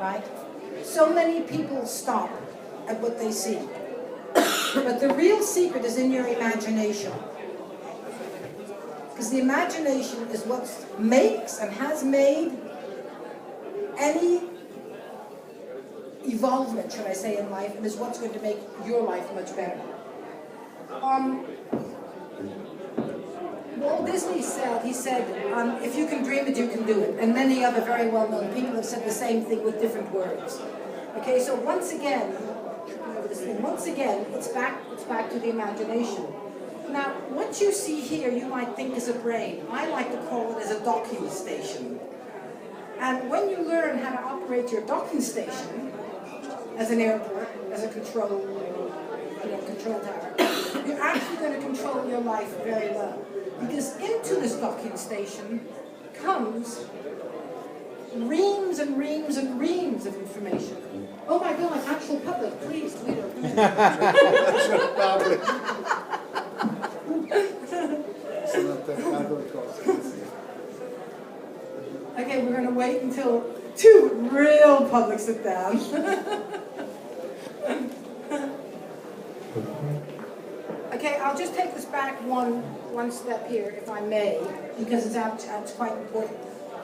right? So many people stop at what they see. But the real secret is in your imagination. Because the imagination is what makes and has made any evolvement, should I say, in life, and is what's going to make your life much better. Walt Disney said, if you can dream it, you can do it. And many other very well-known people have said the same thing with different words. Okay, so once again, it's back to the imagination. Now, what you see here, you might think is a brain. I like to call it as a docking station. And when you learn how to operate your docking station, as an airport, as a control tower, you're actually going to control your life very well. Because into this docking station comes reams and reams and reams of information. Oh my God, actual public, please, Guido. Okay, we're going to wait until two real public sit down. Okay, I'll just take this back one step here, if I may, because it's quite important.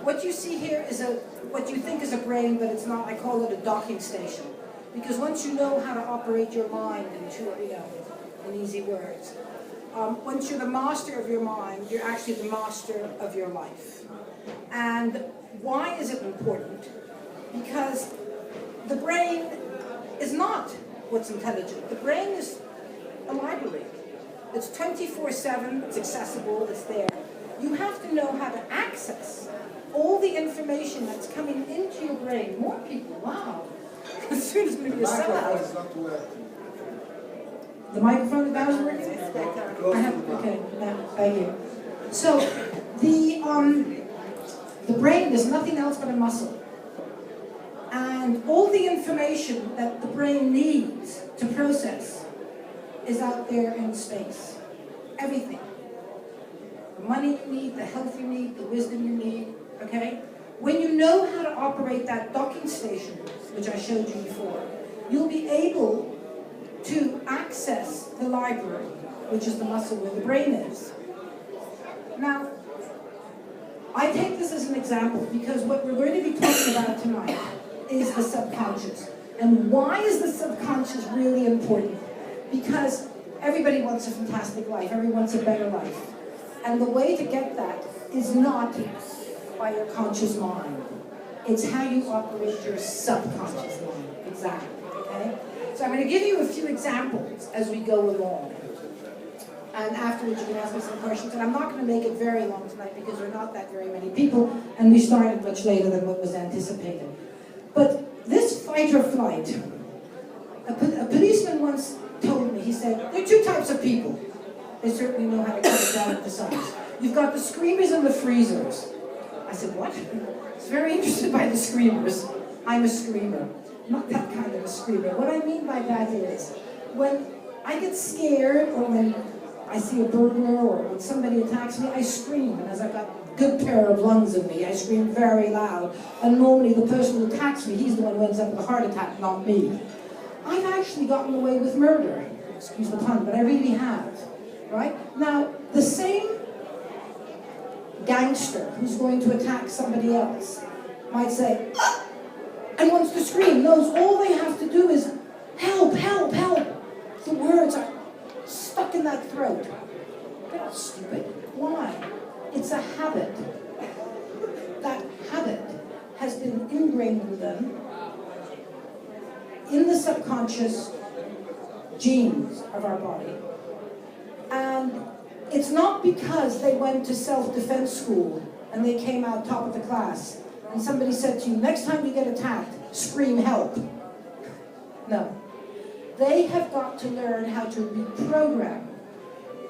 What you see here is what you think is a brain, but it's not. I call it a docking station, because once you know how to operate your mind in easy words, once you're the master of your mind, you're actually the master of your life. And why is it important? Because the brain is not what's intelligent. The brain is a library. It's 24/7, it's accessible, it's there. You have to know how to access all the information that's coming into your brain. More people, wow. As soon as maybe a microphone is not working. The microphone that was working? Okay, thank you. So the brain is nothing else but a muscle. And all the information that the brain needs to process is out there in space. Everything. The money you need, the health you need, the wisdom you need, okay? When you know how to operate that docking station, which I showed you before, you'll be able to access the library, which is the muscle where the brain is. Now, I take this as an example because what we're going to be talking about tonight is the subconscious. And why is the subconscious really important? Because everybody wants a fantastic life, everyone wants a better life. And the way to get that is not by your conscious mind. It's how you operate your subconscious mind. Exactly, okay? So I'm going to give you a few examples as we go along. And afterwards you can ask me some questions. And I'm not going to make it very long tonight because there are not that very many people, and we started much later than what was anticipated. But this fight or flight, a policeman once told me, he said, there are two types of people. They certainly know how to cut it down at the size. You've got the screamers and the freezers. I said, what? I was very interested by the screamers. I'm a screamer. Not that kind of a screamer. What I mean by that is, when I get scared, or when I see a burglar, or when somebody attacks me, I scream. And as I've got a good pair of lungs in me, I scream very loud. And normally the person who attacks me, he's the one who ends up with a heart attack, not me. I've actually gotten away with murder. Excuse the pun, but I really have. Right? Now, the same gangster who's going to attack somebody else might say, ah! And wants to scream, knows all they have to do is help, help, help. The words are stuck in that throat. They're not stupid. Why? It's a habit. That habit has been ingrained with them in the subconscious genes of our body. And it's not because they went to self-defense school and they came out top of the class and somebody said to you, next time you get attacked, scream help. No. They have got to learn how to reprogram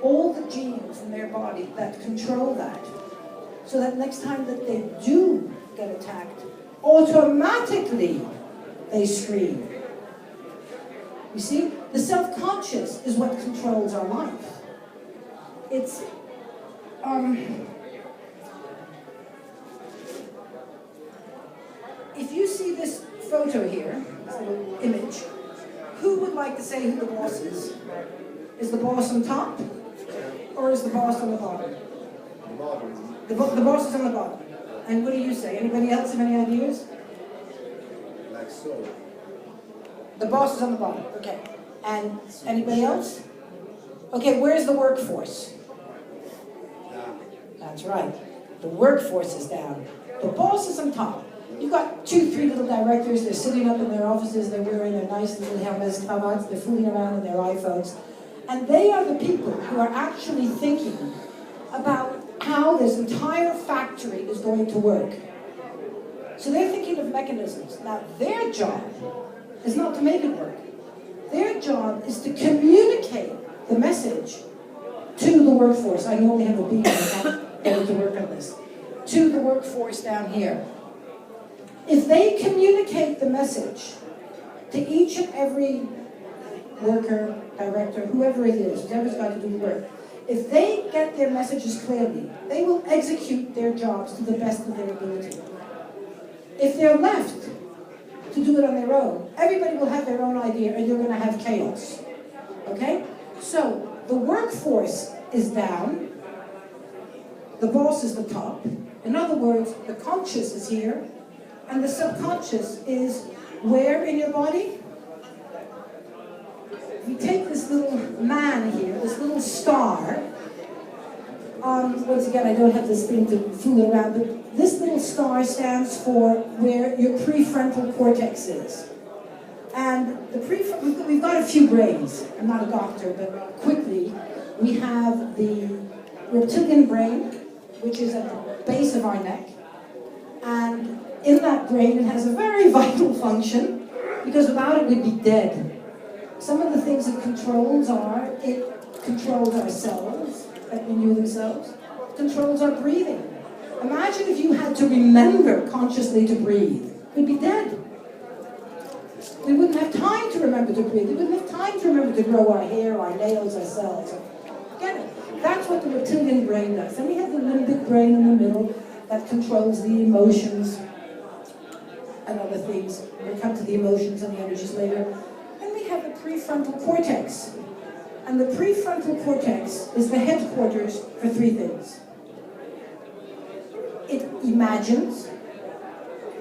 all the genes in their body that control that, so that next time that they do get attacked, automatically they scream. You see, the self-conscious is what controls our life. It's, if you see this photo here, this little image, who would like to say who the boss is? Is the boss on top? Or is the boss on the bottom? The boss is on the bottom. And what do you say? Anybody else have any ideas? Like so. The boss is on the bottom, okay. And anybody else? Okay, where's the workforce? That's right. The workforce is down. The boss is on top. You've got 2, 3 little directors, they're sitting up in their offices, they're wearing their nice little helmets, cravats, they're fooling around in their iPhones. And they are the people who are actually thinking about how this entire factory is going to work. So they're thinking of mechanisms. Now, their job is not to make it work. Their job is to communicate the message to the workforce. I only have a beat, I can't get it to work on this. To the workforce down here. If they communicate the message to each and every worker, director, whoever it is, whoever's got to do the work, if they get their messages clearly, they will execute their jobs to the best of their ability. If they're left to do it on their own, everybody will have their own idea and you're going to have chaos. Okay? So, the workforce is down, the boss is the top. In other words, the conscious is here, and the subconscious is where in your body? If you take this little man here, this little star, once again, I don't have this thing to fool around, but this little star stands for where your prefrontal cortex is. And we've got a few brains. I'm not a doctor, but quickly, we have the reptilian brain, which is at the base of our neck. And in that brain, it has a very vital function, because without it, we'd be dead. Some of the things it controls are, it controls our cells that renew themselves, controls our breathing. Imagine if you had to remember consciously to breathe. We'd be dead. We wouldn't have time to remember to breathe. We wouldn't have time to remember to grow our hair, our nails, ourselves. Get it? That's what the reptilian brain does. And we have the limbic brain in the middle that controls the emotions and other things. We'll come to the emotions and the energies later. Then we have the prefrontal cortex. And the prefrontal cortex is the headquarters for 3 things. It imagines,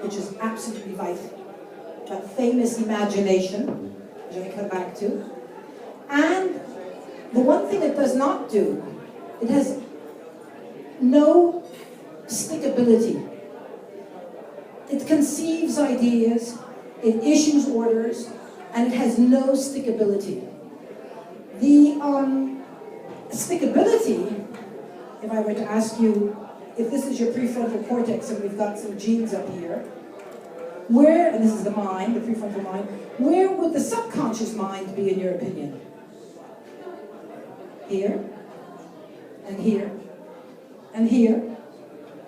which is absolutely vital. That famous imagination, which I come back to. And the one thing it does not do, it has no stickability. It conceives ideas, it issues orders, and it has no stickability. The stickability, if I were to ask you, if this is your prefrontal cortex and we've got some genes up here, where, and this is the mind, the prefrontal mind, where would the subconscious mind be in your opinion? Here, and here, and here,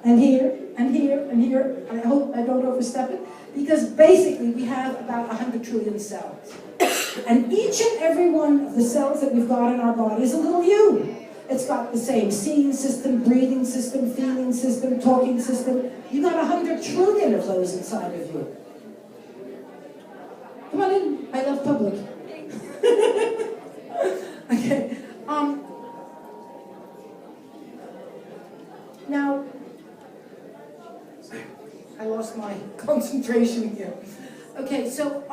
and here, and here, and here. I hope I don't overstep it, because basically we have about 100 trillion cells. And each and every one of the cells that we've got in our body is a little you. It's got the same seeing system, breathing system, feeling system, talking system. You've got 100 trillion of those inside of you. Come on in. I love public. Okay. Now, I lost my concentration here. Okay, so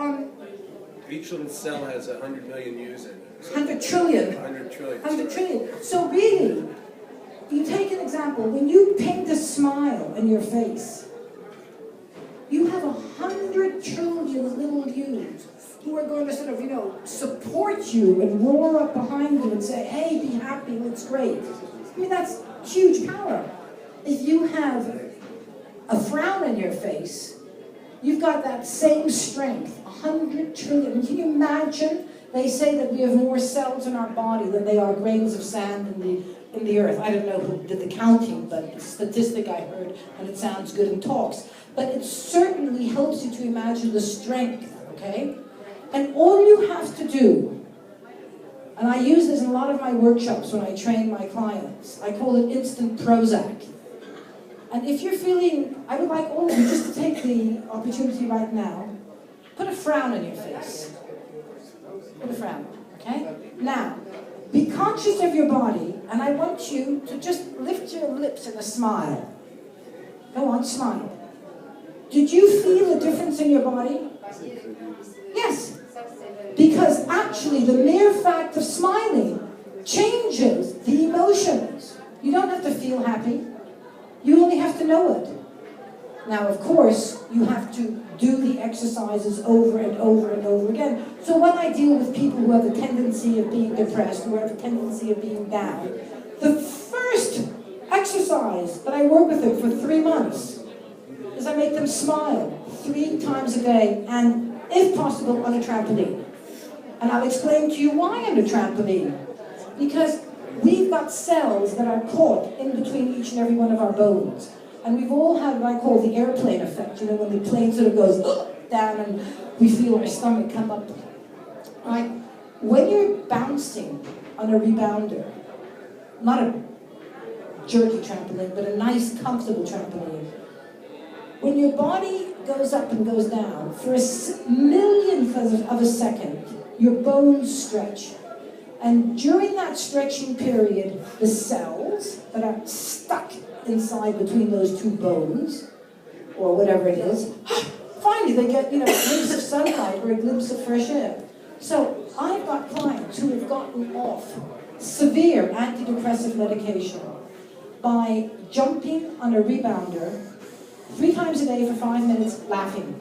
each little cell has 100 million users. 100 trillion. 100 trillion. 100 trillion. So really, you take an example. When you paint a smile in your face, you have 100 trillion little yous who are going to sort of, support you and roar up behind you and say, hey, be happy, it's great. I mean, that's huge power. If you have a frown in your face, you've got that same strength, 100 trillion. Can you imagine? They say that we have more cells in our body than they are grains of sand in the earth. I don't know who did the counting, but it's a statistic I heard, and it sounds good in talks. But it certainly helps you to imagine the strength, okay? And all you have to do, and I use this in a lot of my workshops when I train my clients, I call it instant Prozac. And if you're feeling, I would like all of you just to take the opportunity right now, put a frown on your face. Put a frown, okay? Now, be conscious of your body, and I want you to just lift your lips in a smile. Go on, smile. Did you feel a difference in your body? Yes. Because actually, the mere fact of smiling changes the emotions. You don't have to feel happy. You only have to know it. Now, of course, you have to do the exercises over and over and over again. So when I deal with people who have a tendency of being depressed, who have a tendency of being down, the first exercise that I work with them for 3 months is I make them smile 3 times a day, and if possible, on a trampoline. And I'll explain to you why on a trampoline. Because we've got cells that are caught in between each and every one of our bones. And we've all had what I call the airplane effect, you know, when the plane sort of goes down and we feel our stomach come up. Right? When you're bouncing on a rebounder, not a jerky trampoline, but a nice, comfortable trampoline, when your body goes up and goes down, for a millionth of a second, your bones stretch. And during that stretching period, the cells that are stuck inside between those 2 bones, or whatever it is, finally they get, you know, a glimpse of sunlight or a glimpse of fresh air. So I've got clients who have gotten off severe antidepressant medication by jumping on a rebounder 3 times a day for 5 minutes laughing.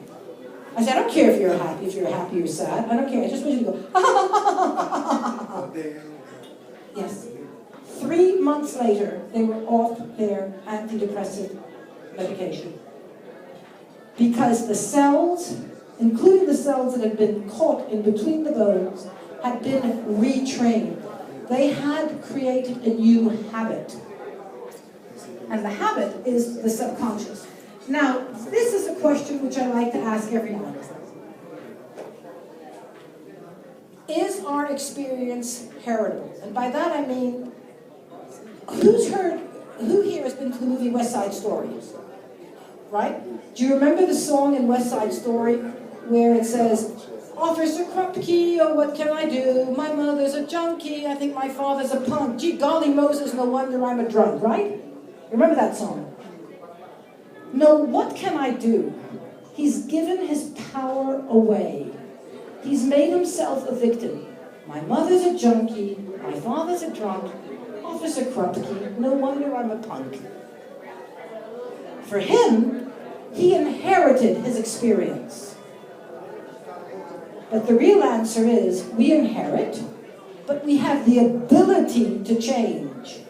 I said, I don't care if you're happy or sad. I don't care. I just want you to go, Yes. 3 months later, they were off their antidepressant medication. Because the cells, including the cells that had been caught in between the bones, had been retrained. They had created a new habit. And the habit is the subconscious. Now, this is a question which I like to ask everyone. Is our experience heritable? And by that I mean, who here has been to the movie West Side Story? Right? Do you remember the song in West Side Story where it says, Officer Krupke, oh what can I do? My mother's a junkie, I think my father's a punk. Gee golly Moses, no wonder I'm a drunk, right? Remember that song? No, what can I do? He's given his power away. He's made himself a victim. My mother's a junkie, my father's a drunk, Officer Krupke, no wonder I'm a punk. For him, he inherited his experience. But the real answer is, we inherit, but we have the ability to change.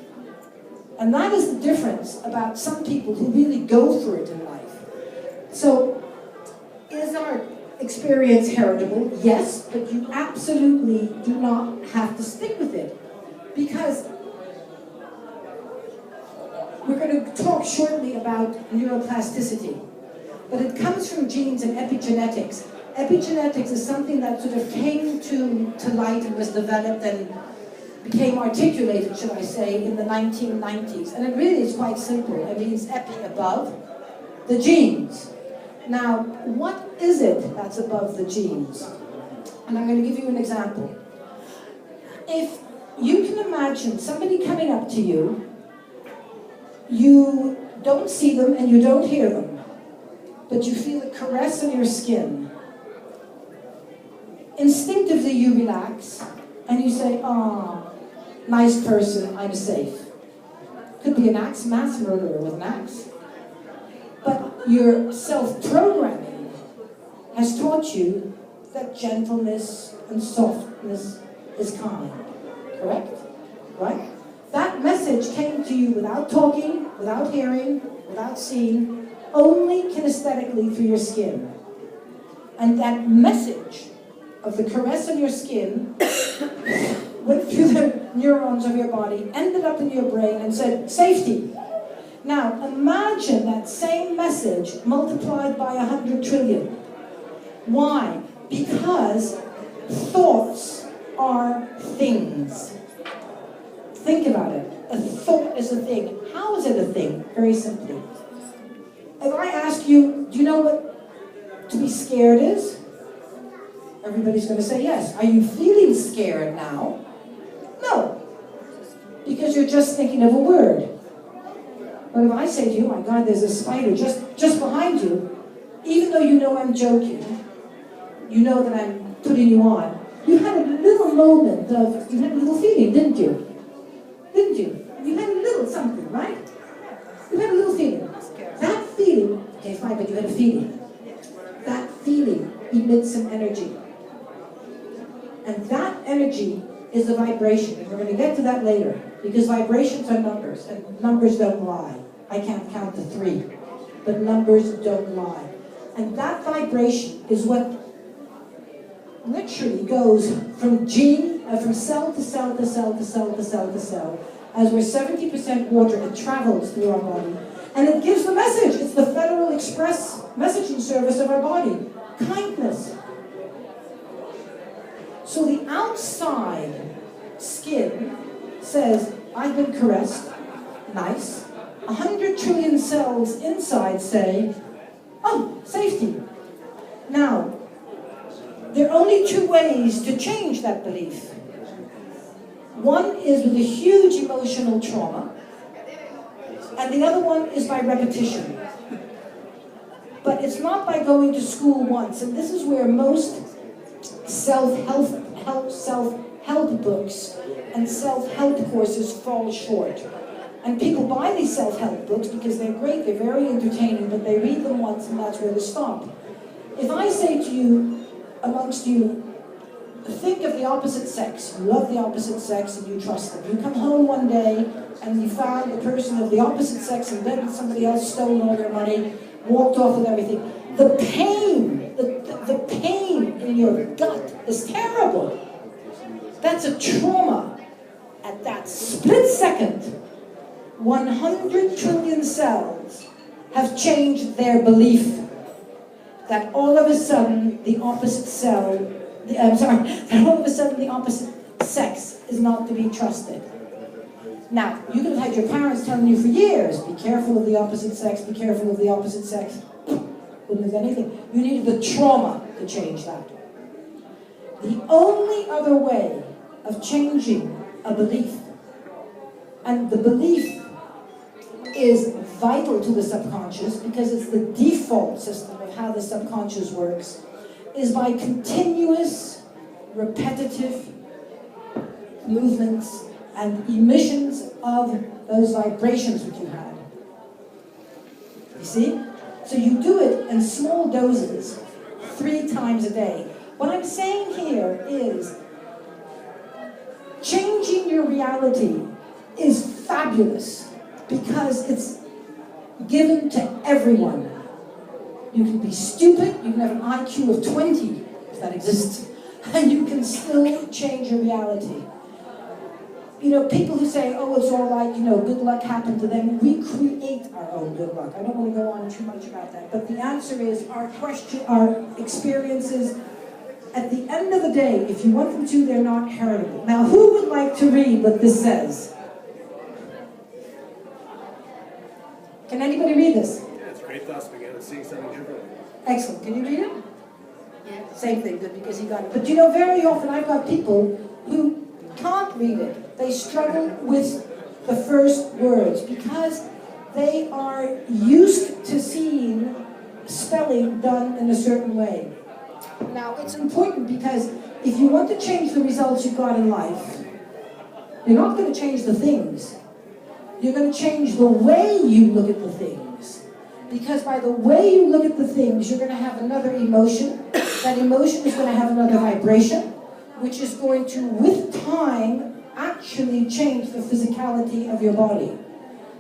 And that is the difference about some people who really go through it in life. So, is our experience heritable? Yes, but you absolutely do not have to stick with it. Because we're going to talk shortly about neuroplasticity. But it comes from genes and epigenetics. Epigenetics is something that sort of came to light and was developed and became articulated, should I say, in the 1990s. And it really is quite simple. It means epi, above, the genes. Now, what is it that's above the genes? And I'm going to give you an example. If you can imagine somebody coming up to you, you don't see them and you don't hear them, but you feel a caress on your skin. Instinctively you relax and you say, "Ah, nice person, I'm safe." Could be an mass murderer with an axe. But your self-programming has taught you that gentleness and softness is kind. Correct? Right? That message came to you without talking, without hearing, without seeing, only kinesthetically through your skin. And that message of the caress on your skin went through the neurons of your body, ended up in your brain and said, safety. Now, imagine that same message multiplied by 100 trillion. Why? Because thoughts are things. Think about it. A thought is a thing. How is it a thing? Very simply. if I ask you, do you know what to be scared is? Everybody's going to say yes. Are you feeling scared now? No, because you're just thinking of a word. But if I say to you, my God, there's a spider just behind you, even though you know I'm joking, you know that I'm putting you on, you had a little moment of, you had a little feeling, didn't you? Didn't you? You had a little something, right? You had a little feeling. That feeling, okay, fine, but you had a feeling. That feeling emits an energy. And that energy is a vibration. And we're going to get to that later. Because vibrations are numbers, and numbers don't lie. I can't count to 3, but numbers don't lie. And that vibration is what literally goes from from cell to cell to cell to cell to cell to cell. As we're 70% water, it travels through our body. And it gives the message. It's the Federal Express messaging service of our body. Kindness. So the outside skin says, I've been caressed. Nice. 100 trillion cells inside say, oh, safety. Now, there are only 2 ways to change that belief. One is with a huge emotional trauma, and the other one is by repetition. But it's not by going to school once, and this is where most self-help books and self-help courses fall short. And people buy these self-help books because they're great, they're very entertaining, but they read them once and that's where they stop. If I say to you, amongst you, think of the opposite sex. You love the opposite sex and you trust them. You come home one day and you found the person of the opposite sex in bed with somebody else, stolen all your money, walked off with everything. The pain, the pain in your gut is terrible. That's a trauma. At that split second, 100 trillion cells have changed their belief that all of a sudden the opposite the opposite sex is not to be trusted. Now, you could have had your parents telling you for years, be careful of the opposite sex, be careful of the opposite sex. Wouldn't have done anything. You needed the trauma to change that. The only other way of changing a belief, and the belief is vital to the subconscious because it's the default system of how the subconscious works, is by continuous, repetitive movements and emissions of those vibrations which you had. You see? So you do it in small doses, 3 times a day. What I'm saying here is changing your reality is fabulous because it's given to everyone. You can be stupid, you can have an IQ of 20, if that exists, and you can still change your reality. You know, people who say, oh, it's all right, you know, good luck happened to them. We create our own good luck. I don't want to go on too much about that. But the answer is our experiences, at the end of the day, if you want them to, they're not heritable. Now, who would like to read what this says? Can anybody read this? Yeah, it's great thoughts began seeing something different. Excellent. Can you read it? Yeah. Same thing, good, because he got it. But you know, very often I've got people who can't read it. They struggle with the first words because they are used to seeing spelling done in a certain way. Now, it's important because if you want to change the results you've got in life, you're not going to change the things. You're going to change the way you look at the things. Because by the way you look at the things, you're going to have another emotion. That emotion is going to have another vibration, which is going to, with time, actually change the physicality of your body.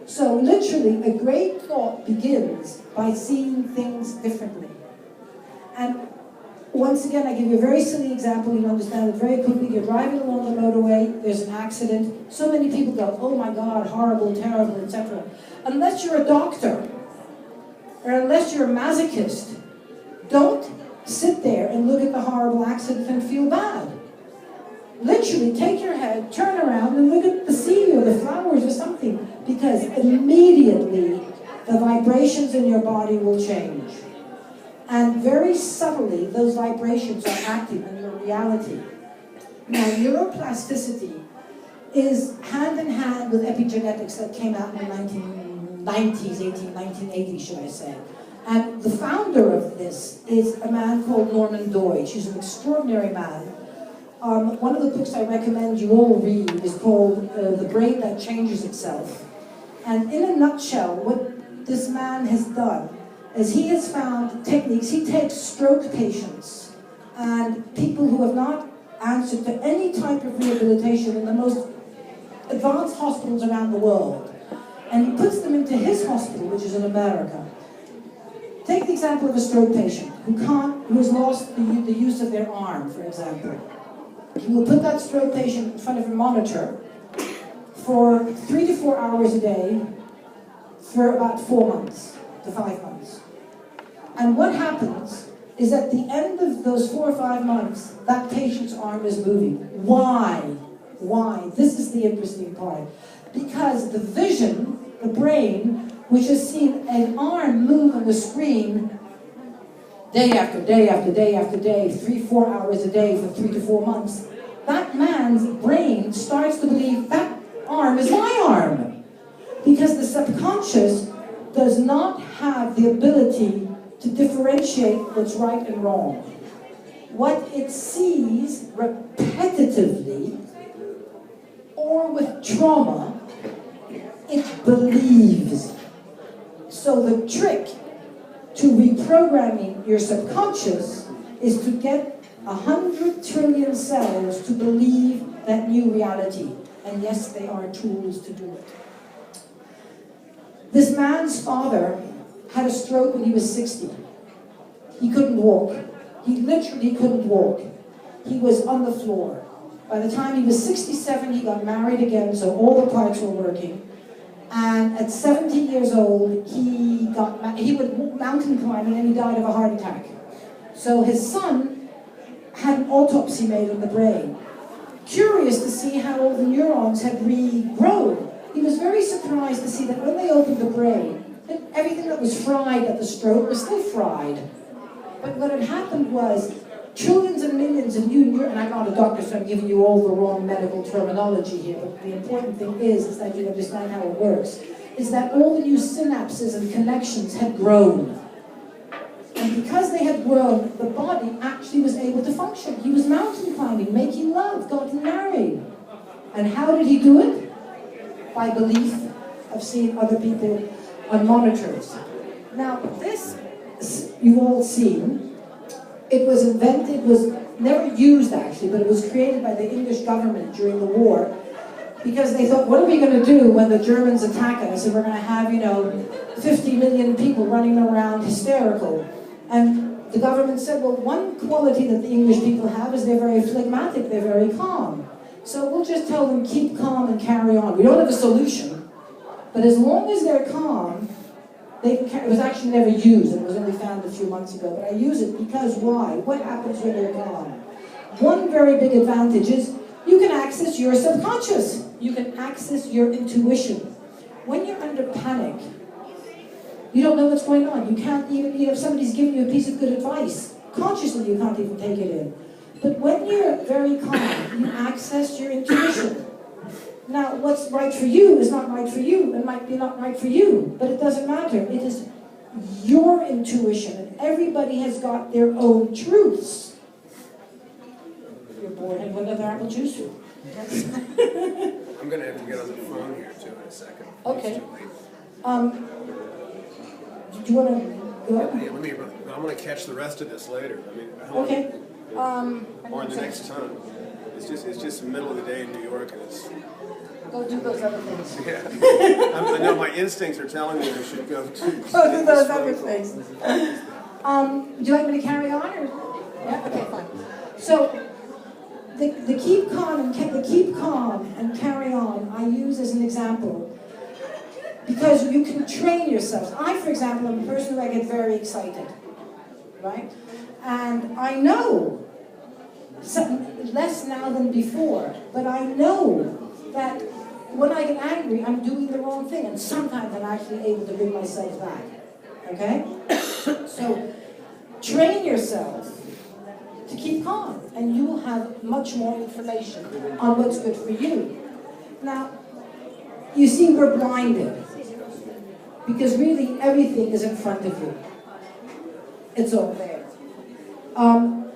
So literally, a great thought begins by seeing things differently. And once again, I give you a very silly example, you understand it very quickly. You're driving along the motorway, there's an accident. So many people go, oh my God, horrible, terrible, etc. Unless you're a doctor, or unless you're a masochist, don't sit there and look at the horrible accident and feel bad. Literally, take your head, turn around, and look at the sea or the flowers or something, because immediately the vibrations in your body will change. And very subtly, those vibrations are acting on your reality. Now, neuroplasticity is hand in hand with epigenetics that came out in the 1990s, 1980s, should I say. And the founder of this is a man called Norman Deutsch. He's an extraordinary man. One of the books I recommend you all read is called The Brain That Changes Itself. And in a nutshell, what this man has done is he has found techniques. He takes stroke patients and people who have not answered to any type of rehabilitation in the most advanced hospitals around the world, and he puts them into his hospital, which is in America. Take the example of a stroke patient who has lost the use of their arm, for example. He will put that stroke patient in front of a monitor for 3 to 4 hours a day for about 4 months to 5 months. And what happens is at the end of those 4 or 5 months, that patient's arm is moving. Why? Why? This is the interesting part. Because the vision, the brain, which has seen an arm move on the screen day after day after day after day, 3-4 hours a day for 3 to 4 months, that man's brain starts to believe that arm is my arm. Because the subconscious does not have the ability to differentiate what's right and wrong. What it sees repetitively or with trauma, it believes. So the trick to reprogramming your subconscious is to get 100 trillion cells to believe that new reality. And yes, they are tools to do it. This man's father had a stroke when he was 60. He couldn't walk. He literally couldn't walk. He was on the floor. By the time he was 67, he got married again, so all the parts were working. And at 70 years old, he went mountain climbing and he died of a heart attack. So his son had an autopsy made on the brain. Curious to see how all the neurons had regrown. He was very surprised to see that when they opened the brain, everything that was fried at the stroke was still fried. But what had happened was trillions and millions of new neurons, and I'm not a doctor, so I'm giving you all the wrong medical terminology here, but the important thing is that you understand how it works, is that all the new synapses and connections had grown. And because they had grown, the body actually was able to function. He was mountain climbing, making love, gotten married. And how did he do it? By belief of seeing other people on monitors. Now, this you've all seen. It was invented, was never used actually, but it was created by the English government during the war because they thought, what are we going to do when the Germans attack us and we're going to have, 50 million people running around hysterical? And the government said, well, one quality that the English people have is they're very phlegmatic, they're very calm. So we'll just tell them, keep calm and carry on. We don't have a solution, but as long as they're calm, it was actually never used. It was only found a few months ago, but I use it because why? What happens when you're calm? One very big advantage is you can access your subconscious. You can access your intuition. When you're under panic, you don't know what's going on. You can't even, if somebody's giving you a piece of good advice, consciously you can't even take it in. But when you're very calm, you access your intuition. Now, what's right for you is not right for you. It might be not right for you, but it doesn't matter. It is your intuition, and everybody has got their own truths. You're bored and want another apple juice? Yes. I'm going to have to get on the phone here too in a second. Okay. Do you want to go? Yeah, I'm going to catch the rest of this later. Okay. Or in the next time. It's just the middle of the day in New York, and it's. Go do those other things. Yeah. I know my instincts are telling me I should go to. Go do those other things. Would you like me to carry on, or? Yeah. Okay, fine. So the keep calm and carry on I use as an example because you can train yourself. I, for example, am a person who I get very excited, right? And I know. Less now than before, but I know that when I get angry, I'm doing the wrong thing, and sometimes I'm actually able to bring myself back. Okay? So, train yourself to keep calm, and you will have much more information on what's good for you. Now, you see, we're blinded, because really everything is in front of you. It's all there.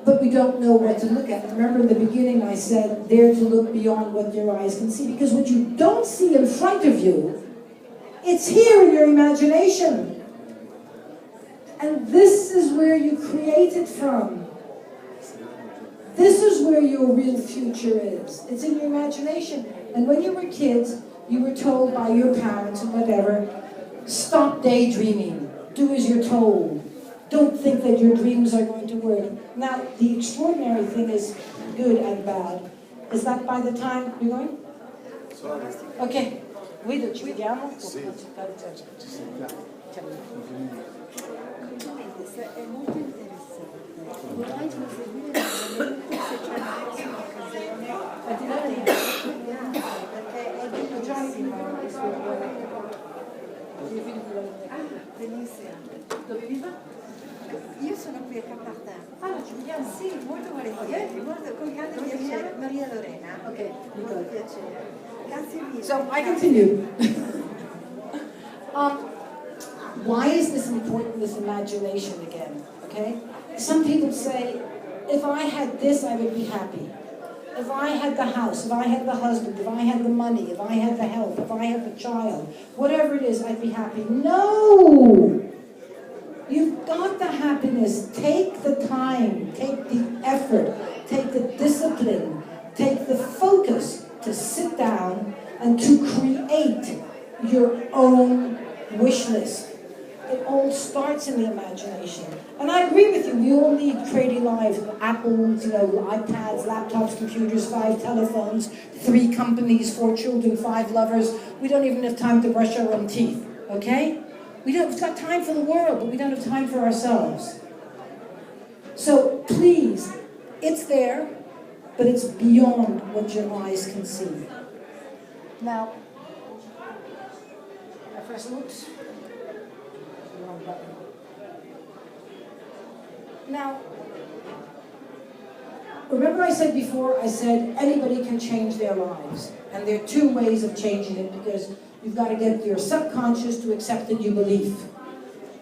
But we don't know what to look at. Remember in the beginning I said, dare to look beyond what your eyes can see, because what you don't see in front of you, it's here in your imagination. And this is where you create it from. This is where your real future is. It's in your imagination. And when you were kids, you were told by your parents and whatever, stop daydreaming. Do as you're told. Don't think that your dreams are going to work. Now, the extraordinary thing is, good and bad, is that by the time you're going? Okay. Guido, ci vediamo? Sì. È molto interessante. Vorrei proseguire se c'è una prossima occasione perché è bellissimo. Benissimo. Dove viva? Io sono qui a Capartin. Ah, ci vediamo? Sì, molto volentieri, molto con grande piacere. Maria Lorena. Okay, Molto piacere. Grazie mille. So I continue. Why is this important, this imagination again? Okay? Some people say, if I had this, I would be happy. If I had the house, if I had the husband, if I had the money, if I had the health, if I had the child, whatever it is, I'd be happy. No! You've got the happiness. Take the time, take the effort, take the discipline, take the focus to sit down and to create your own wish list. It all starts in the imagination. And I agree with you, we all need crazy lives. Apples, iPads, laptops, computers, 5 telephones, 3 companies, 4 children, 5 lovers. We don't even have time to brush our own teeth, okay? We've got time for the world, but we don't have time for ourselves. So please, it's there, but it's beyond what your eyes can see. Now, I first looked. Wrong button. Now, remember I said before, anybody can change their lives. And there are 2 ways of changing it, because you've got to get your subconscious to accept a new belief.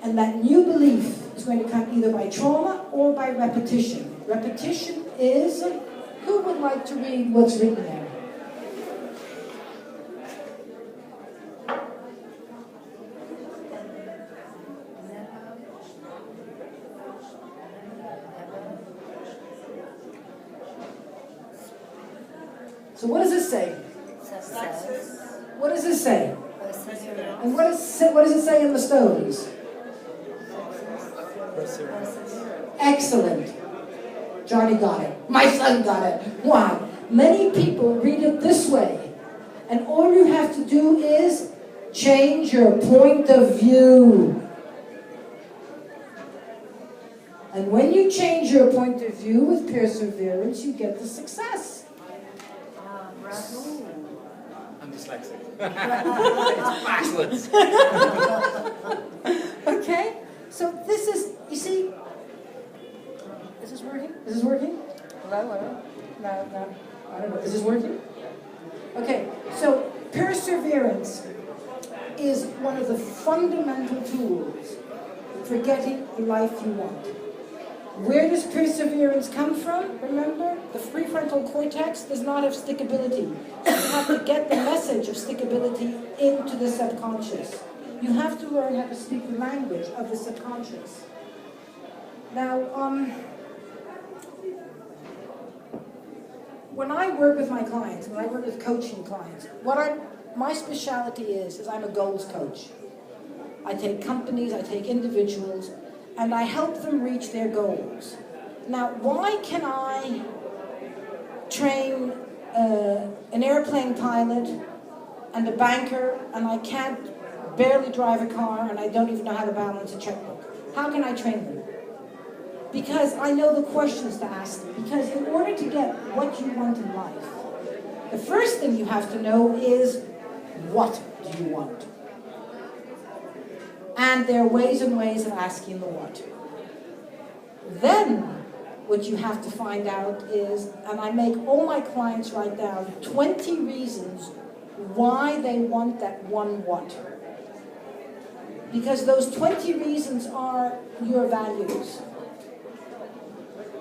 And that new belief is going to come either by trauma or by repetition. Repetition is, who would like to read what's written there? So what does this say? What does this say? And what does it say in the stones? Excellent. Johnny got it. My son got it. Why? Many people read it this way. And all you have to do is change your point of view. And when you change your point of view with perseverance, you get the success. I'm dyslexic. It's backwards. Okay? So this is, you see, is this working? Is this working? Hello? No. I don't know. Is this working? Okay, so perseverance is one of the fundamental tools for getting the life you want. Where does perseverance come from? Remember, the prefrontal cortex does not have stickability. So you have to get the message of stickability into the subconscious. You have to learn how to speak the language of the subconscious. Now, when I work with my clients, when I work with coaching clients, my specialty is I'm a goals coach. I take companies, I take individuals, and I help them reach their goals. Now, why can I train an airplane pilot and a banker, and I can't barely drive a car, and I don't even know how to balance a checkbook? How can I train them? Because I know the questions to ask them. Because in order to get what you want in life, the first thing you have to know is What do you want? And there are ways and ways of asking the what. Then, what you have to find out is, and I make all my clients write down 20 reasons why they want that one what. Because those 20 reasons are your values.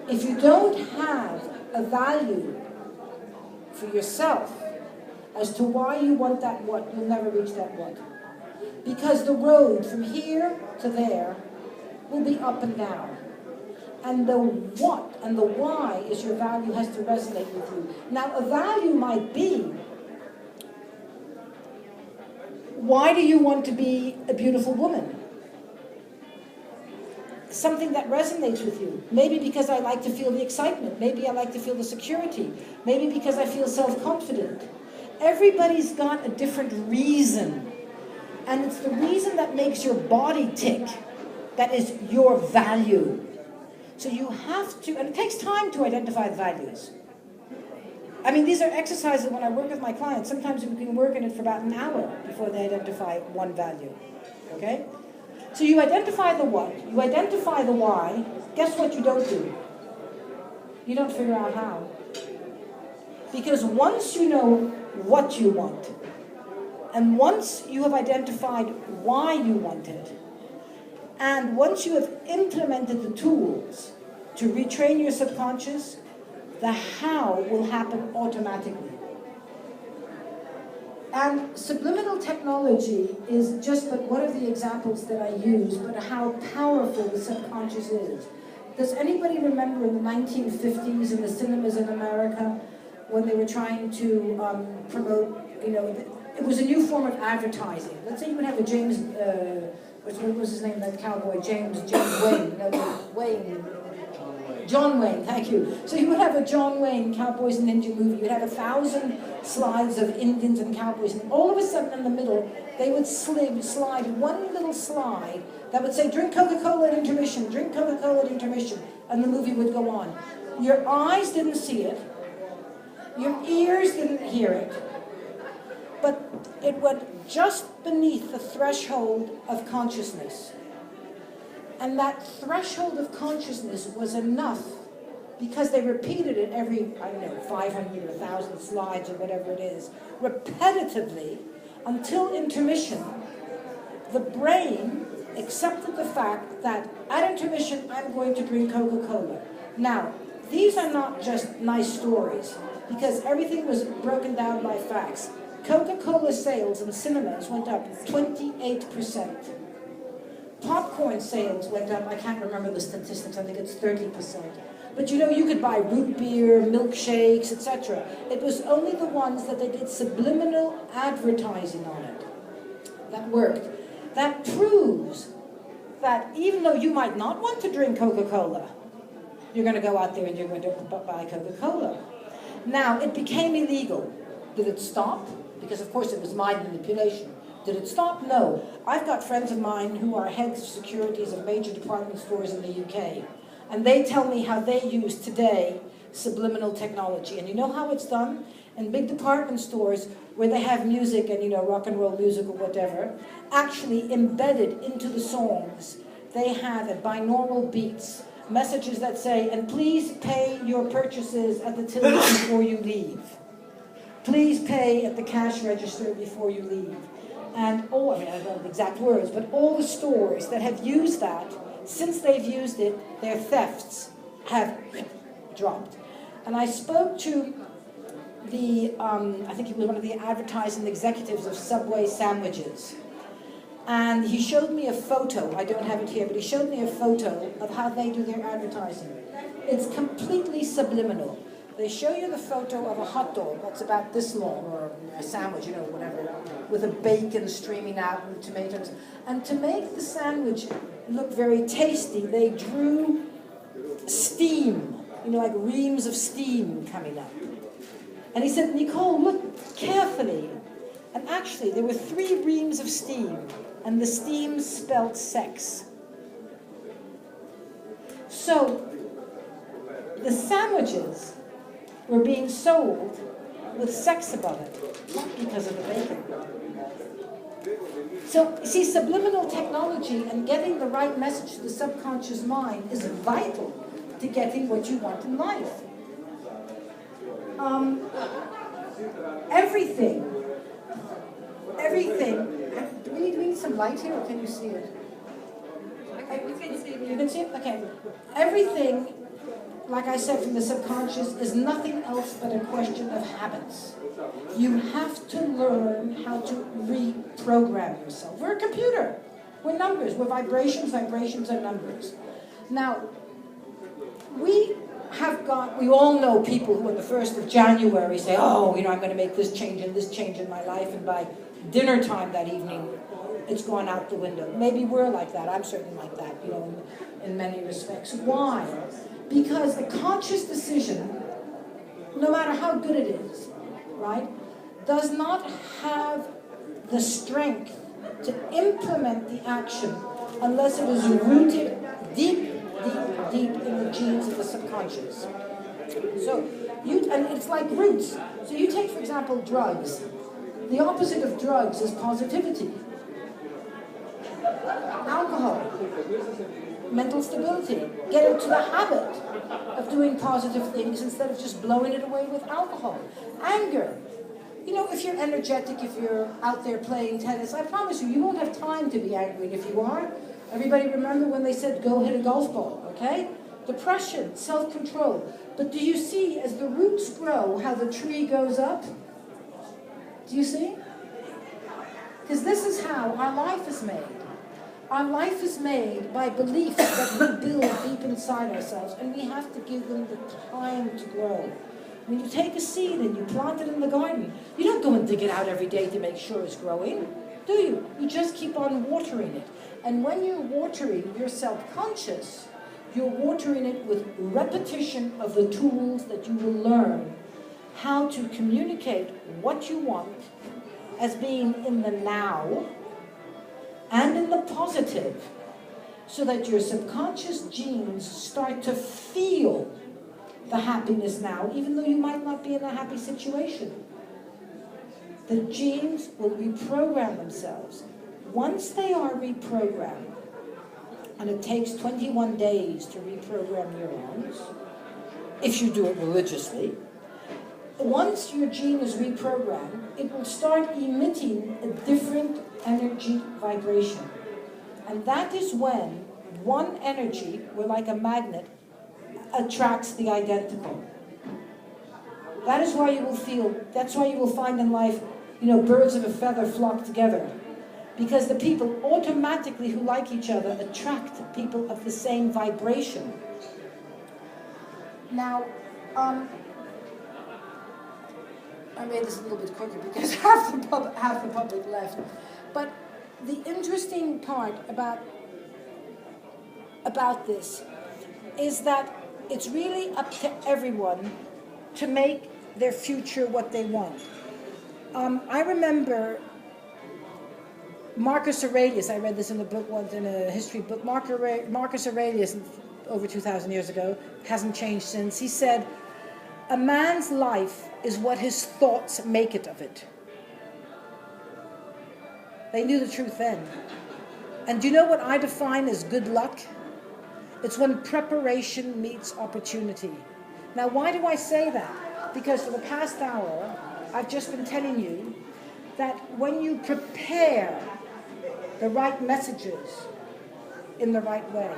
If you don't have a value for yourself as to why you want that what, you'll never reach that what. Because the road from here to there will be up and down. And the what and the why is your value has to resonate with you. Now, a value might be, why do you want to be a beautiful woman? Something that resonates with you. Maybe because I like to feel the excitement. Maybe I like to feel the security. Maybe because I feel self-confident. Everybody's got a different reason. And it's the reason that makes your body tick that is your value. So you have to, and it takes time to identify the values. I mean, these are exercises when I work with my clients. Sometimes we can work in it for about an hour before they identify one value. Okay? So you identify the what, you identify the why. Guess what you don't do? You don't figure out how. Because once you know what you want, and once you have identified why you want it, and once you have implemented the tools to retrain your subconscious, the how will happen automatically. And subliminal technology is just but one of the examples that I use, but how powerful the subconscious is. Does anybody remember in the 1950s in the cinemas in America when they were trying to promote, it was a new form of advertising. Let's say you would have a James, what was his name, that cowboy, James Wayne, John Wayne, thank you. So you would have a John Wayne Cowboys and Ninja movie. You'd have 1,000 slides of Indians and cowboys, and all of a sudden in the middle, they would slide one little slide that would say, drink Coca-Cola at intermission, drink Coca-Cola at intermission, and the movie would go on. Your eyes didn't see it, your ears didn't hear it, but it went just beneath the threshold of consciousness. And that threshold of consciousness was enough, because they repeated it every, 500 or 1,000 slides or whatever it is, repetitively, until intermission, the brain accepted the fact that at intermission, I'm going to drink Coca-Cola. Now, these are not just nice stories, because everything was broken down by facts. Coca-Cola sales in cinemas went up 28%. Popcorn sales went up, I can't remember the statistics, I think it's 30%. But you could buy root beer, milkshakes, etc. It was only the ones that they did subliminal advertising on it that worked. That proves that even though you might not want to drink Coca-Cola, you're going to go out there and you're going to buy Coca-Cola. Now, it became illegal. Did it stop? Because of course it was mind manipulation. Did it stop? No. I've got friends of mine who are heads of securities of major department stores in the UK. And they tell me how they use today subliminal technology. And you know how it's done? In big department stores where they have music and, rock and roll music or whatever, actually embedded into the songs, they have at binaural beats messages that say, and please pay your purchases at the till before you leave. Please pay at the cash register before you leave. And I don't know the exact words, but all the stores that have used that, since they've used it, their thefts have dropped. And I spoke to I think he was one of the advertising executives of Subway sandwiches. And he showed me a photo, I don't have it here, but he showed me a photo of how they do their advertising. It's completely subliminal. They show you the photo of a hot dog that's about this long, or a sandwich, whatever, with a bacon streaming out and tomatoes. And to make the sandwich look very tasty, they drew steam, like reams of steam coming up. And he said, Nicole, look carefully. And actually, there were 3 reams of steam, and the steam spelled sex. So, the sandwiches were being sold with sex above it, not because of the bacon. So, see, subliminal technology and getting the right message to the subconscious mind is vital to getting what you want in life. Everything. Do we need some light here, or can you see it? Okay, we can see You can see it? Okay. Everything, like I said, from the subconscious is nothing else but a question of habits. You have to learn how to reprogram yourself. We're a computer. We're numbers. We're vibrations. Vibrations are numbers. Now, we all know people who on the 1st of January say, oh, I'm going to make this change in my life, and by dinner time that evening, it's gone out the window. Maybe we're like that. I'm certainly like that, in many respects. Why? Because the conscious decision, no matter how good it is, right, does not have the strength to implement the action unless it is rooted deep in the genes of the subconscious. So, and it's like roots. So you take, for example, drugs. The opposite of drugs is positivity. Alcohol, mental stability. Get into the habit of doing positive things instead of just blowing it away with alcohol. Anger. If you're energetic, if you're out there playing tennis, I promise you won't have time to be angry. And if you are, everybody remember when they said, go hit a golf ball, okay? Depression, self-control. But do you see, as the roots grow, how the tree goes up? Do you see? Because this is how our life is made. Our life is made by beliefs that we build deep inside ourselves, and we have to give them the time to grow. When you take a seed and you plant it in the garden, you don't go and dig it out every day to make sure it's growing, do you? You just keep on watering it. And when you're watering your self-conscious, you're watering it with repetition of the tools that you will learn how to communicate what you want as being in the now and in the positive, so that your subconscious genes start to feel the happiness now, even though you might not be in a happy situation. The genes will reprogram themselves. Once they are reprogrammed, and it takes 21 days to reprogram neurons, if you do it religiously, once your gene is reprogrammed, it will start emitting a different energy vibration. And that is when one energy, we're like a magnet, attracts the identical. That is why you will feel, that's why you will find in life, birds of a feather flock together. Because the people automatically who like each other attract people of the same vibration. Now, I made this a little bit quicker because half the public left. But the interesting part about this is that it's really up to everyone to make their future what they want. I remember Marcus Aurelius, I read this in a book once, in a history book. Marcus Aurelius, over 2,000 years ago, hasn't changed since. He said, a man's life is what his thoughts make it of it. They knew the truth then. And do you know what I define as good luck? It's when preparation meets opportunity. Now, why do I say that? Because for the past hour, I've just been telling you that when you prepare the right messages in the right way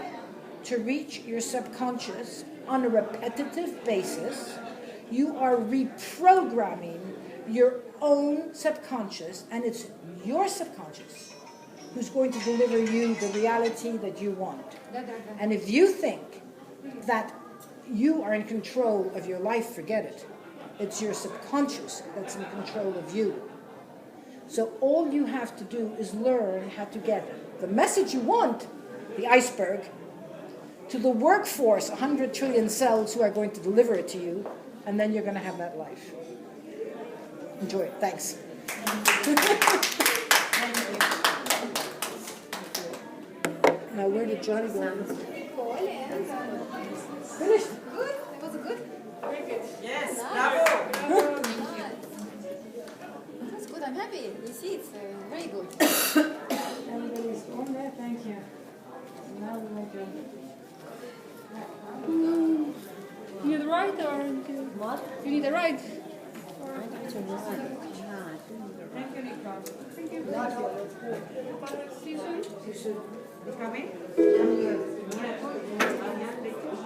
to reach your subconscious on a repetitive basis, you are reprogramming your own subconscious, and it's your subconscious who's going to deliver you the reality that you want. And if you think that you are in control of your life, forget it. It's your subconscious that's in control of you. So all you have to do is learn how to get the message you want, the iceberg, to the workforce, 100 trillion cells who are going to deliver it to you, and then you're going to have that life. Enjoy it. Thanks. Now, where did Johnny go? Finished. Good. It was good. Very good. Yes, Nice. bravo. That's good. I'm happy. You see, it's very good. ride or What? you need a ride?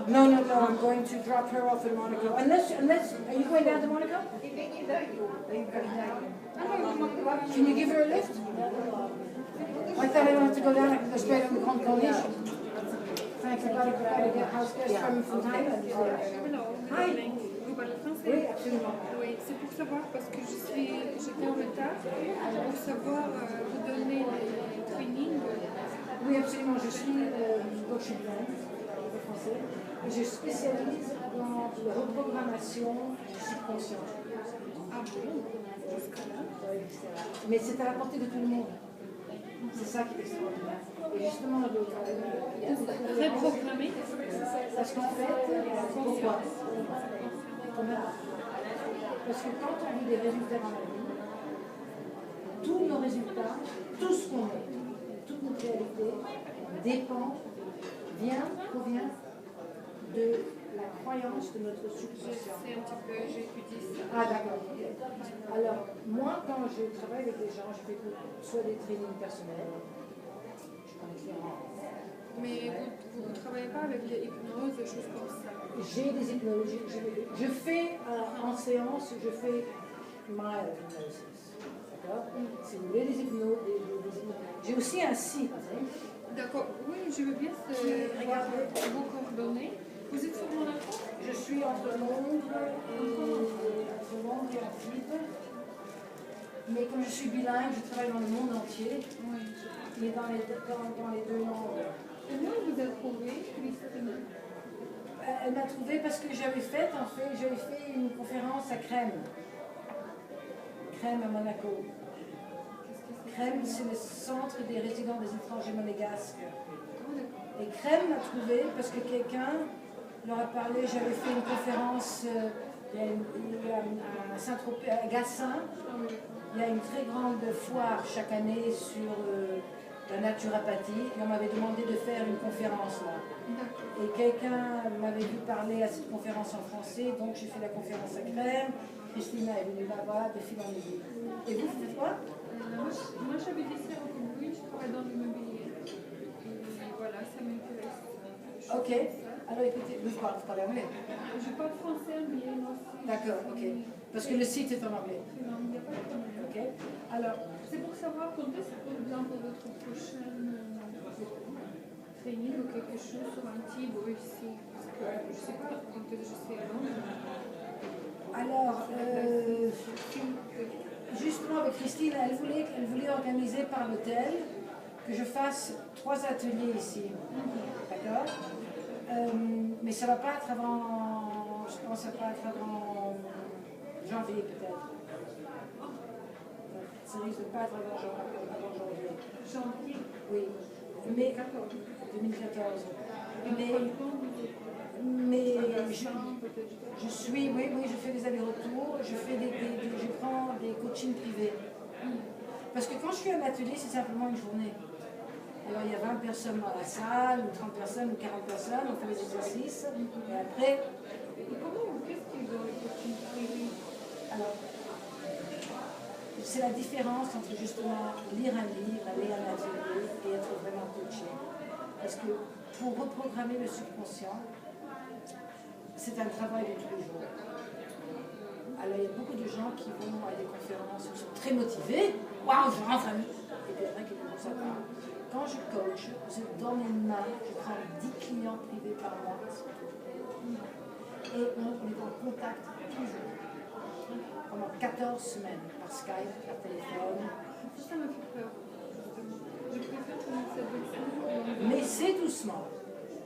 No, no, no, I'm going to drop her off in Monaco. Unless, are you going down to Monaco? Can you give her a lift? I thought I don't have to go down, I can go straight on the Grand Corniche. Thanks, I gotta get house guests from Thailand. Hi. Vous parlez français? Oui, absolument. Oui, c'est pour savoir parce que j'étais en retard pour savoir vous donner les trainings. Oui, absolument. Je suis coach bilingue en français et je spécialise dans la reprogrammation du subconscient. Ah bon? Mais c'est à la portée de tout le monde. C'est ça qui est extraordinaire. Et justement, Reprogrammer? parce qu'en fait, pourquoi? Parce que quand on vit des résultats dans la vie, tous nos résultats, tout ce qu'on est, toute notre réalité dépend, provient de la croyance de notre subconscient. C'est un petit peu, j'étudie ça. Ah d'accord. Alors, moi, quand je travaille avec des gens, je fais soit des trainings personnels, je prends des clients. Mais vous ne travaillez pas avec les hypnoses, des choses comme ça? J'ai des hypnoses, je fais en séance, je fais mild hypnosis. D'accord? Si vous voulez des hypnoses, j'ai aussi un site. D'accord, oui, je veux bien regarder vos coordonnées. Vous êtes sur Monaco? Je suis entre Londres et Antibes. Mais comme je suis bilingue, je travaille dans le monde entier. Oui. Mais dans les deux langues. Comment vous avez trouvé Christine? Elle m'a trouvée parce que j'avais fait une conférence à Crème. Crème à Monaco. Crème, c'est le centre des résidents des étrangers monégasques. Et Crème m'a trouvée parce que quelqu'un leur a parlé, j'avais fait une conférence à Gassin. Il y a une très grande foire chaque année sur la naturopathie et on m'avait demandé de faire une conférence là. Et quelqu'un m'avait vu parler à cette conférence en français, donc j'ai fait la conférence à Crème. Christina est venue là-bas, de fil en aiguille. Et vous faites quoi? Moi j'avais des séries comme lui, je travaille dans l'immobilier. Et voilà, ça m'intéresse. Ok. Alors écoutez, vous parlez anglais? Je parle français, mais moi aussi. D'accord, ok. Parce que le site est en anglais. Non, il n'y a pas de problème. Ok. Alors, c'est pour savoir quand est-ce que, par exemple, votre prochaine training ou quelque chose sur Antibes ou ici. Parce que je ne sais pas quand est-ce que je suis à Londres. Alors, justement avec Christine, elle voulait organiser par l'hôtel que je fasse 3 ateliers ici. D'accord? Mais ça ne va pas être avant, je pense que ça va pas être avant janvier peut-être. Ça risque de pas être avant janvier. Janvier? Oui. Mais 2014. Mais je suis, oui, je fais des allers-retours, je prends des coachings privés. Parce que quand je fais un atelier, c'est simplement une journée. Alors il y a 20 personnes dans la salle, ou 30 personnes, ou 40 personnes, on fait les exercices, et après... Qu'est-ce qu'il y a dans les coachings privés? Alors, c'est la différence entre justement lire un livre, aller à un atelier et être vraiment coaché. Parce que pour reprogrammer le subconscient, c'est un travail de tous les jours. Alors il y a beaucoup de gens qui vont à des conférences, qui sont très motivés. Waouh, je rentre à midi. Et puis après, qui ne ça pas. Quand je coach, je donne une main, je prends 10 clients privés par mois. Et on est en contact toujours. Pendant 14 semaines, par Skype, par téléphone. Ça me fait peur. Je préfère commencer à doucement. Mais c'est doucement.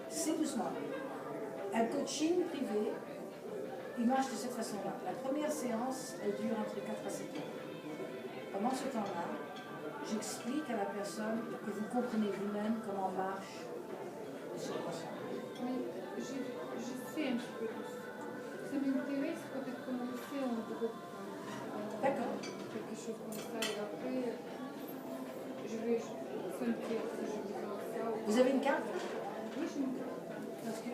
C'est doucement. Un coaching privé, il marche de cette façon-là. La première séance, elle dure entre 4 à 7 heures. Pendant ce temps-là, j'explique à la personne que vous comprenez vous-même comment marche le subconscient. Mais je sais un petit peu tout ça. Ça m'intéresse peut-être commencer en groupe. D'accord. Quelque chose comme ça. Et après, je vais sentir si je veux ça. Vous avez une carte? Oui, j'ai une carte. Parce que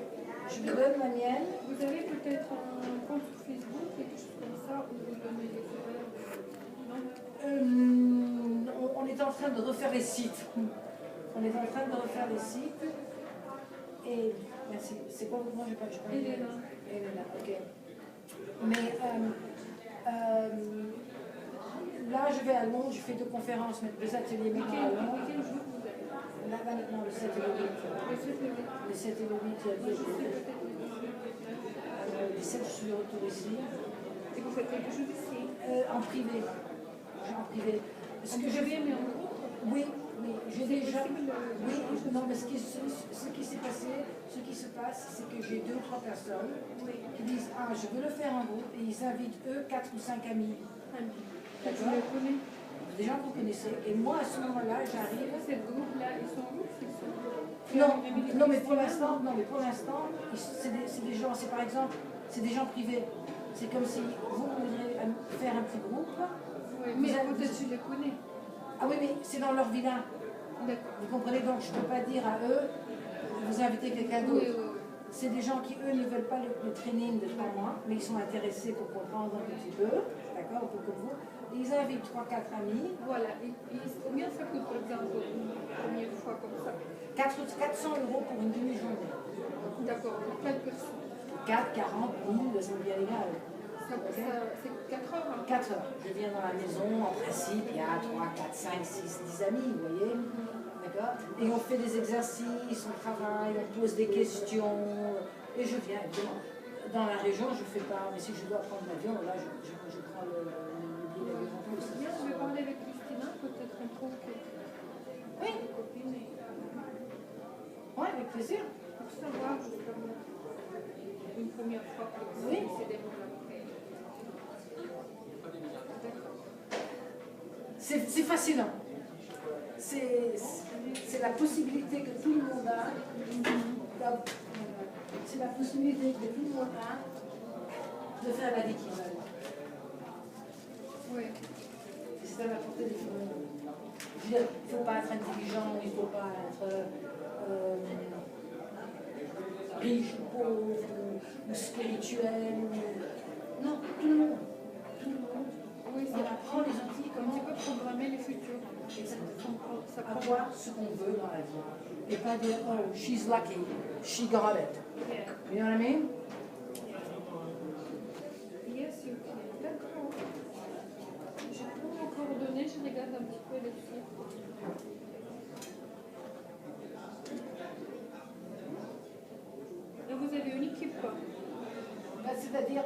je vous donne la mienne. Vous avez peut-être un compte sur Facebook, quelque chose comme ça, où vous donnez des horaires, non? On est en train de refaire les sites. On est en train de refaire les sites. Et merci. C'est quoi votre nom? J'ai pas Elena. Elena, ok. Mais là, je vais à Londres, je fais 2 conférences, mais 2 ateliers maintenant à Londres. Quel jour vous allez? Là, maintenant, le 7 et le 8. Le 7 et le 8. Le 7 et le 8, il y a Moi, 2 je sais jours. peut-être le 17. Le 17, je suis de retour ici. Et vous faites quelque chose ici? En privé. En privé. Ce que je vais, mais en groupe? Oui, oui. J'ai C'est déjà. possible, Oui, non, mais ce qui s'est passé, ce qui se passe, c'est que j'ai 2 ou 3 personnes qui disent ah, je veux le faire en groupe, et ils invitent eux 4 ou 5 amis. Je les connais. Des gens que vous connaissez. Et moi, à ce moment-là, j'arrive. Ces groupes-là, ils sont où? Non, mais pour l'instant, c'est des gens, c'est par exemple, c'est des gens privés. C'est comme si vous voudriez faire un petit groupe. Oui, mais peut-être tu les connais. Ah oui, mais c'est dans leur villa. D'accord. Vous comprenez, donc je ne peux pas dire à eux, vous invitez quelqu'un d'autre. Oui. C'est des gens qui, eux, ne veulent pas le training de 3 mois, mais ils sont intéressés pour comprendre un petit peu, d'accord, un peu comme vous. Et ils invitent 3-4 amis. Voilà. Et combien ça coûte, par exemple, une première fois comme ça? 400 € pour une demi-journée. D'accord, pour 4 personnes. 4, 40, 1000, ça me vient égal. C'est 4 heures, hein? 4 heures. Je viens dans la maison, en principe, il y a 3, 4, 5, 6, 10 amis, vous voyez. D'accord? Et on fait des exercices, on travaille, on pose des questions. Et je viens, évidemment. Dans la région, je ne fais pas, mais si je dois prendre l'avion, là, je prends le billet d'avion en plus. Bien, je vais parler avec Christina, peut-être on trouve quelques Oui, copines. ouais, avec plaisir. Pour savoir, justement, une première fois que Oui. c'est développé. C'est fascinant. C'est la possibilité que tout le monde a. C'est la possibilité que tout le monde a de faire la vie qu'ils veulent. Oui. C'est à la portée de tout le monde. Je veux dire, il ne faut pas être intelligent, il ne faut pas être riche ou pauvre ou spirituel. Non, tout le monde. Tout le monde. Oui, On apprend les outils, un comment petit peu programmer le futur. Ça avoir ce qu'on veut dans la vie. Et pas dire, oh, she's lucky, she got it. Yeah. You know what I mean? Yes, you can. D'accord. Je prends vos coordonnées, je regarde un petit peu les filles. Et vous avez une équipe, quoi? C'est-à-dire,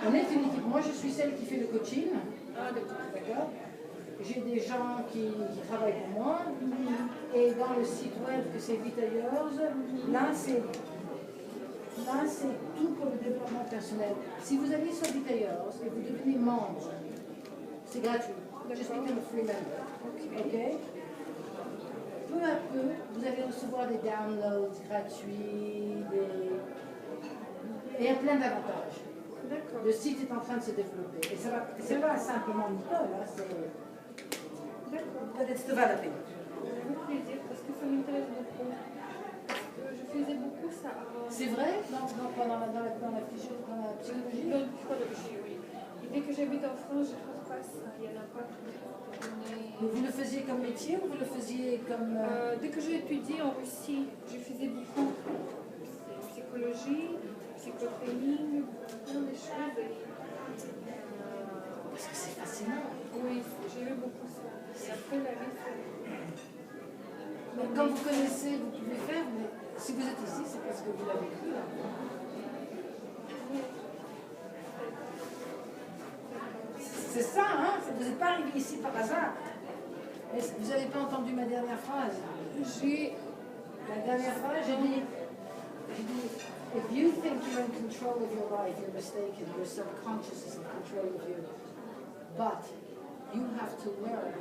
on est une équipe. Moi, je suis celle qui fait le coaching. Ah, d'accord. D'accord? J'ai des gens qui travaillent pour moi. Et dans le site web que c'est Vitailleurs, là, c'est tout pour le développement personnel. Si vous allez sur Vitailleurs et vous devenez membre, c'est gratuit. Je suis comme free member. Ok? Peu à peu, vous allez recevoir des downloads gratuits, et il y a plein d'avantages. D'accord. Le site est en train de se développer. Et c'est pas simplement Nicole, hein, c'est... D'accord. But it's developing. Avec plaisir, parce que ça m'intéresse beaucoup. Parce que je faisais beaucoup ça avant. C'est vrai dans la psychologie? Dans la psychologie, oui. Et dès que j'habite en France, je ne trouve pas ça. Il n'y en a pas tout. Vous le faisiez comme métier ou vous le faisiez comme... Dès que j'ai étudié en Russie, je faisais beaucoup psychologie, psychotraining, plein de choses. Parce que c'est fascinant. Oui, j'aimais beaucoup ça. Et après, la vie, Mais quand vous connaissez, vous pouvez faire, mais si vous êtes ici, c'est parce que vous l'avez cru. C'est ça, hein? Vous n'êtes pas arrivé ici par hasard. Et vous n'avez pas entendu ma dernière phrase. La dernière phrase, j'ai dit, if you think you're in control of your life, you're mistaken. Your subconscious is in control of you. But you have to learn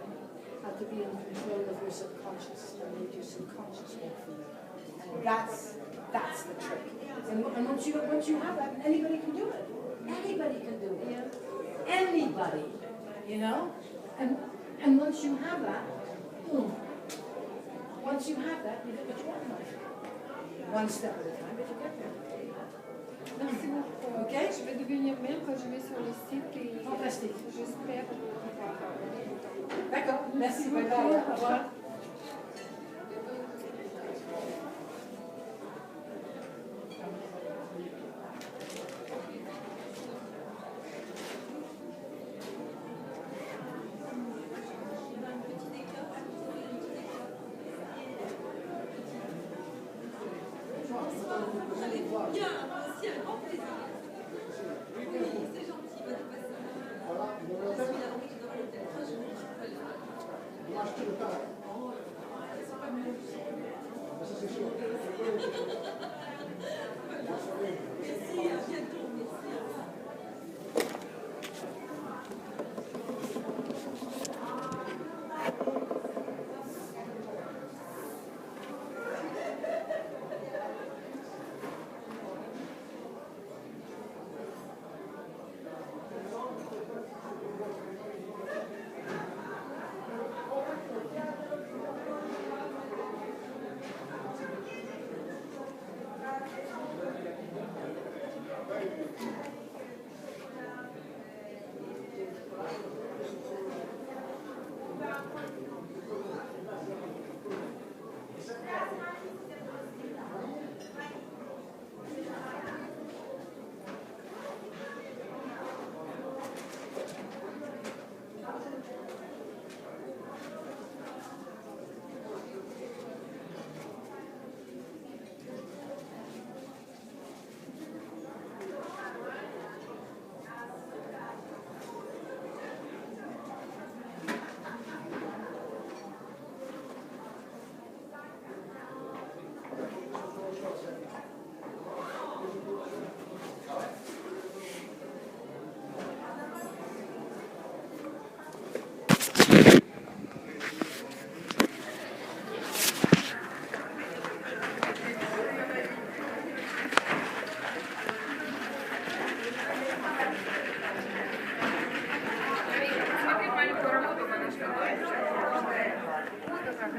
how to be in control of your subconscious and make your subconscious work for you. And that's the trick. And once you have that, anybody can do it. Anybody can do it. Yeah. Anybody, you know? And once you have that, boom. Once you have that, you get what you want in life. one step at a time. Merci beaucoup. Ok. Je vais devenir mail quand je vais sur le site et Fantastique. j'espère pouvoir. D'accord, merci, bye bye. Au revoir.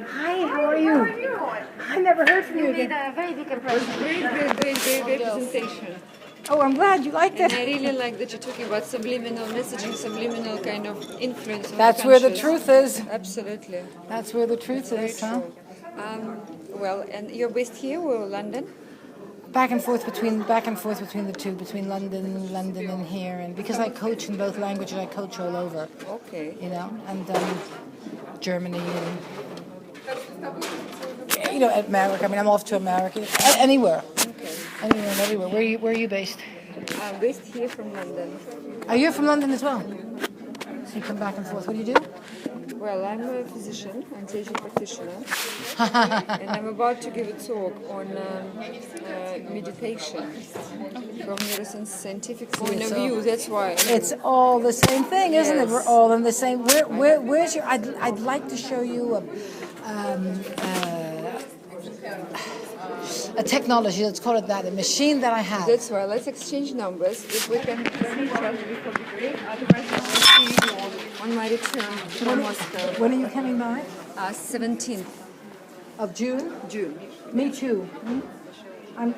Hi, how are you? I never heard from you again. A very big impression. Great presentation. Oh, I'm glad you liked And it. I really like that you're talking about subliminal messaging, subliminal kind of influence. On That's the where the conscious. truth is. Absolutely. That's where the truth Very is, huh? true. Well, and you're based here or London? Back and forth between the two, between London and here, and because I coach in both languages, I coach all over, Okay. you know, and Germany and America. I mean, I'm off to America, anywhere, Okay. anywhere and everywhere. Where are you based? I'm based here from London. Are you from London as well? So you come back and forth. What do you do? Well, I'm a physician, anti-aging practitioner, and I'm about to give a talk on meditation from neuroscientific point of view. That's why. It's all the same thing, isn't it? Yes. We're all in the same. Where's your? I'd like to show you a technology. Let's call it that. A machine that I have. That's why. Let's exchange numbers. If we can see each other before the break, otherwise I will see you on my return from Moscow. When are you coming by? 17th Of June. June. Me too. I'm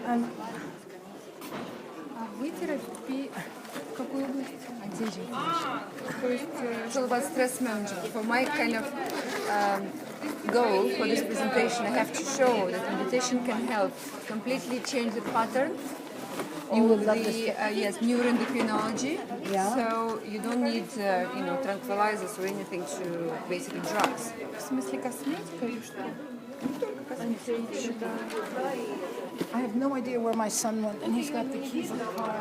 Вы терапия какой области? Anti-aging. It's all about stress management. For my kind of goal for this presentation, I have to show that meditation can help completely change the pattern You will of love the this. neuroendocrinology. Yeah. So you don't need tranquilizers or anything to basically drugs. В смысле косметика или что? I have no idea where my son went, and he's got the keys in the car.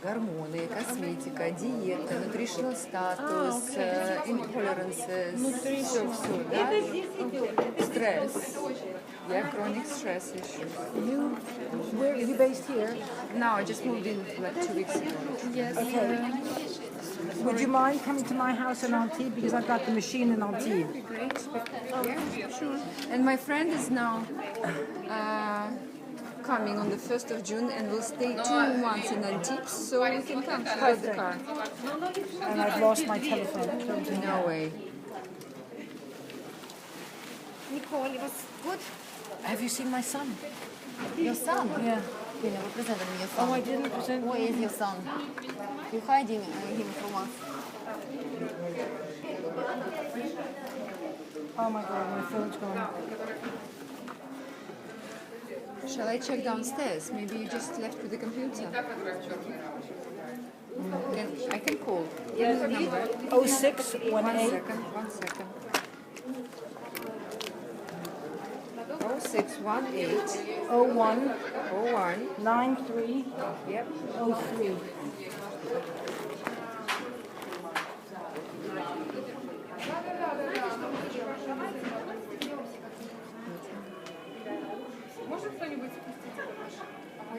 Гормоны, косметика, диета, nutritional status, intolerances, все, да? Стресс. Yeah, chronic stress issues. Where are you based here? Now I just moved in like 2 weeks ago. Yes. Okay. Would you mind coming to my house in Antibes, because I've got the machine in Antibes? Great. Yeah, sure. And my friend is now coming on the 1st of June and will stay 2 months in Antibes, so we can come to the car. And I've lost my telephone. No way. Nicole, it was good. Have you seen my son? Your son? Yeah. You never presented me your son. Oh, I didn't present. Where is your son? You're hiding him from us. Oh my God, my phone's gone. Shall I check downstairs? Maybe you just left with the computer. I can call. Give me the number. 0618 One second. 0618 01 01 93 Yep. 03. Может кто-нибудь спустить это ваше?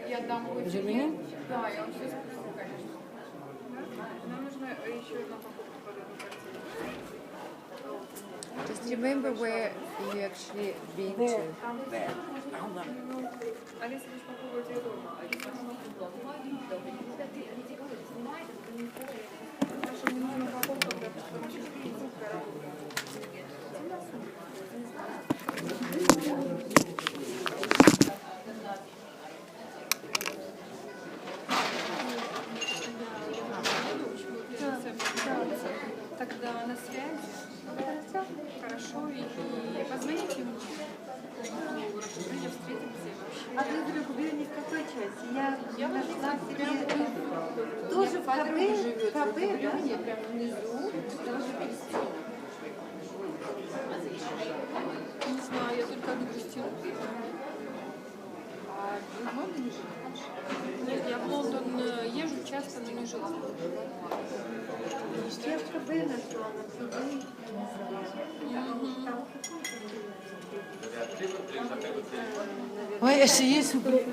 Я дам Is it ringing? Да, я вам все спустил, конечно. Нам нужно еще одна покупка под эту картину. Just remember where you actually been There. to. There. Hold on. Алиса, вы же попробуйте ее дома. Наша мне нужна покупка для того, чтобы Facebook работал. Тогда на связи. Хорошо. И позвоните мне. Рассказайте, встретимся вообще. А ты вдруг в какой части? Я нашла себе Прям тоже в подруга живет КП, в районе, прямо внизу. Не знаю, я только одну гостиницу. А вы в Лондоне живете? Нет, я в Лондон езжу часто, но не жила. Я в КП нашла на суды. Oui, essayez s'il vous plaît.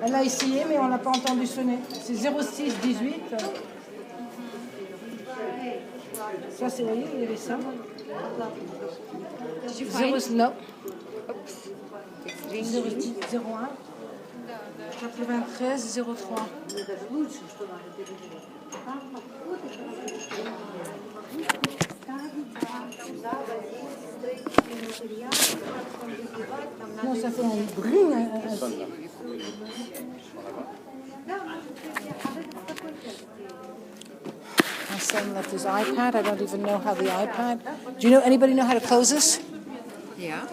Elle a essayé mais on l'a pas entendu sonner. C'est 06 18. Ça c'est, vous voyez, il y avait ça. Did you find? 0, non. Oops. It's ringing. 06 01 93 03. Мне даже лучше, что надо пережить. Там подходы, сюда возить строительные материалы, потом выбивать, там Non, надо... ça fait un bruit. Да, может быть, а в этом какой части? My son left his iPad. I don't even know how the iPad. Do you know anybody know how to close this? Yeah.